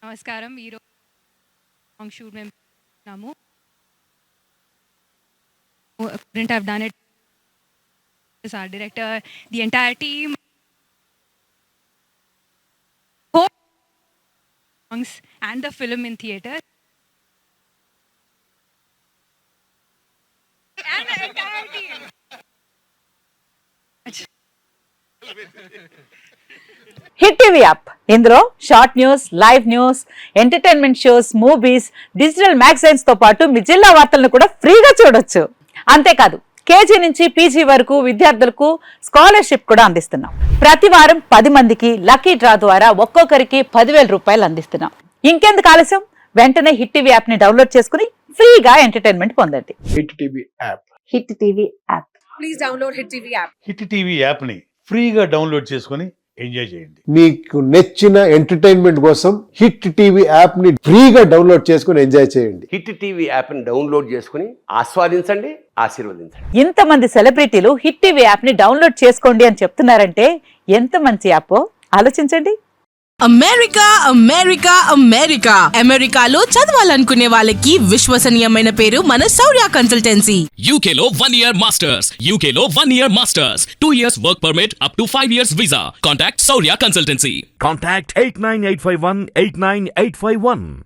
నమస్కారం. ఈరోజు song shoot మేము చేస్తున్నాము. Couldn't have done it. Our director, the entire team, both songs and the film in theater. And the entire team. Hit TV app ఇందులో short news, live news, entertainment shows, movies, digital magazines తో పాటు మీ జిల్లా వార్తలను కూడా ఫ్రీగా చూడొచ్చు. అంతేకాదు KG నుంచి పీజీ వరకు విద్యార్థులకు స్కాలర్షిప్ కూడా అందిస్తున్నాం. ప్రతి వారం 10 మందికి లక్కీ డ్రా ద్వారా ఒక్కొక్కరికి 10,000 రూపాయలు అందిస్తున్నాం. ఇంకెందుకు ఆలస్యం, వెంటనే హిట్ టీవీ యాప్ ని డౌన్లోడ్ చేసుకుని ఫ్రీగా ఎంటర్టైన్మెంట్ పొందండి. Hit TV app. Hit TV app. Please download Hit TV app. Hit TV యాప్ని ఫ్రీగా డౌన్లోడ్ చేసుకొని ఎంజాయ్ చేయండి. మీకు నచ్చిన ఎంటర్టైన్మెంట్ కోసం హిట్ టీవీ యాప్ ని ఫ్రీగా డౌన్లోడ్ చేసుకుని ఎంజాయ్ చేయండి. హిట్ టీవీ యాప్ని డౌన్లోడ్ చేసుకుని ఆస్వాదించండి, ఆశీర్వదించండి. ఇంతమంది సెలబ్రిటీలు హిట్ టీవీ యాప్ ని డౌన్లోడ్ చేసుకోండి అని చెప్తున్నారంటే ఎంత మంచి యాప్ ఆలోచించండి. అమెరికా అమెరికా అమెరికా అమెరికాలో చదవాలనుకునే వాళ్ళకి విశ్వసనీయమైన పేరు మన శౌర్య కన్సల్టెన్సీ. UK లో 1 year masters. UK లో 1 year masters. 2 years work permit up to 5 years visa. Contact Saurya Consultancy. Contact 89851 89851.